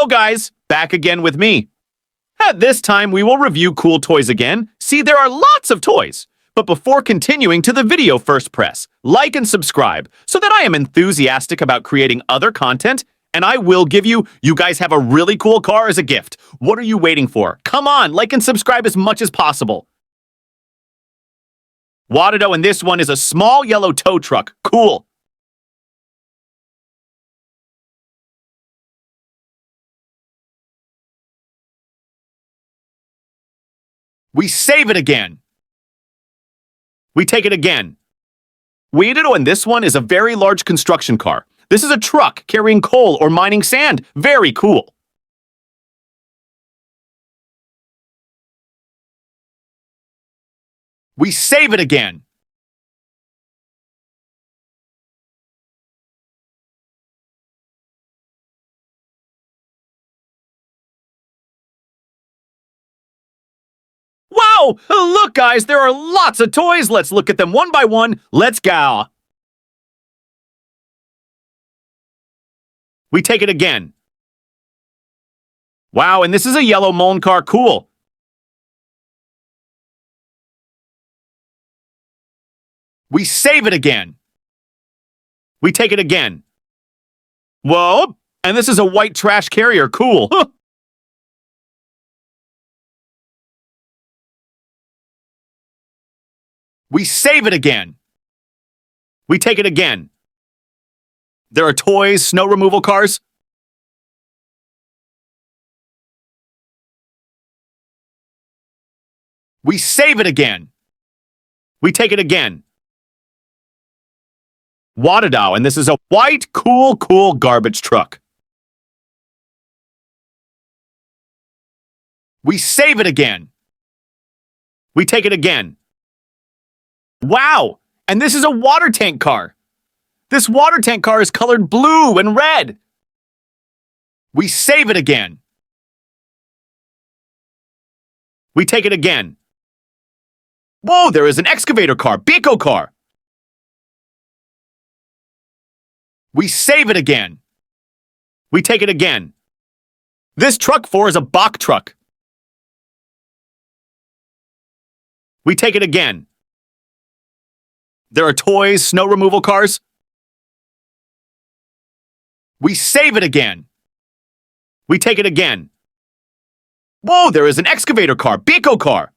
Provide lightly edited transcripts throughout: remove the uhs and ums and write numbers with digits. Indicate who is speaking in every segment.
Speaker 1: Hello guys, back again with me. At this time, we will review cool toys again. See, there are lots of toys. But before continuing to the video, first press like and subscribe so that I am enthusiastic about creating other content, and I will give you guys have a really cool car as a gift. What are you waiting for? Come on, like and subscribe as much as possible. Wadado, and this one is a small yellow tow truck. Cool. We save it again. We take it again. Wadado, and this one is a very large construction car. This is a truck carrying coal or mining sand. Very cool. We save it again. Wow! Look, guys, there are lots of toys. Let's look at them one by one. Let's go. We take it again. Wow, and this is a yellow Mullen car. Cool. We save it again. We take it again. Whoa! And this is a white trash carrier. Cool. Huh. We save it again. We take it again. There are toys, snow removal cars. We save it again. We take it again. Wadado, and this is a white, cool garbage truck. We save it again. We take it again. Wow! And this is a water tank car. This water tank car is colored blue and red. We save it again. We take it again. Whoa, there is an excavator car, Biko car. We save it again. We take it again. This truck 4 is a Bach truck. We take it again. There are toys, snow removal cars. We save it again. We take it again. Whoa, there is an excavator car, Biko car.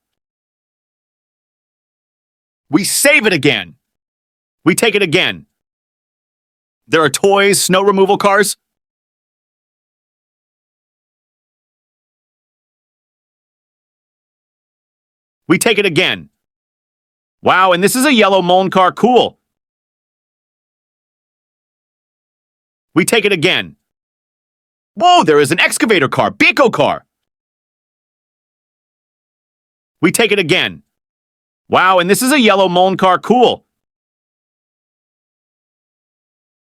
Speaker 1: We save it again. We take it again. There are toys, snow removal cars. We take it again. Wow, and this is a yellow Mullen car. Cool. We take it again. Whoa, there is an excavator car, Biko car. We take it again. Wow, and this is a yellow Mullen car. Cool.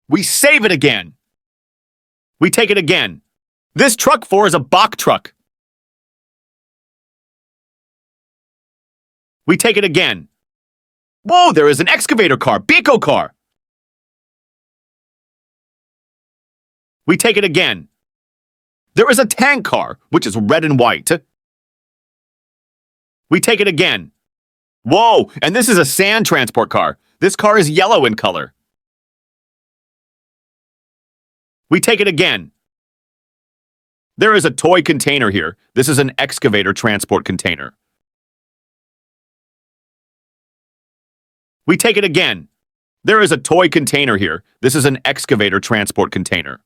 Speaker 1: We save it again. We take it again. This truck 4 is a Bach truck. We take it again. Whoa, there is an excavator car, Biko car. We take it again. There is a tank car, which is red and white. We take it again. Whoa, and this is a sand transport car. This car is yellow in color. We take it again. There is a toy container here. This is an excavator transport container. We take it again. There is a toy container here. This is an excavator transport container.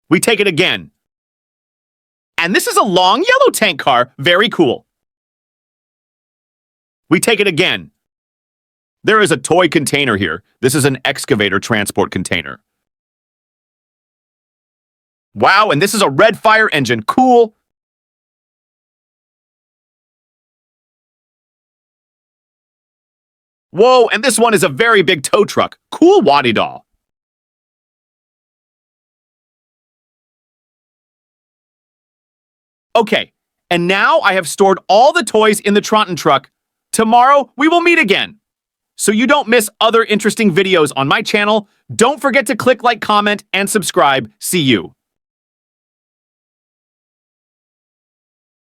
Speaker 1: We take it again. And this is a long yellow tank car. Very cool. We take it again. There is a toy container here. This is an excavator transport container. Wow, and this is a red fire engine. Cool. Whoa, and this one is a very big tow truck. Cool waddy doll. Okay, and now I have stored all the toys in the Tronton truck. Tomorrow, we will meet again. So you don't miss other interesting videos on my channel, don't forget to click like, comment, and subscribe. See you.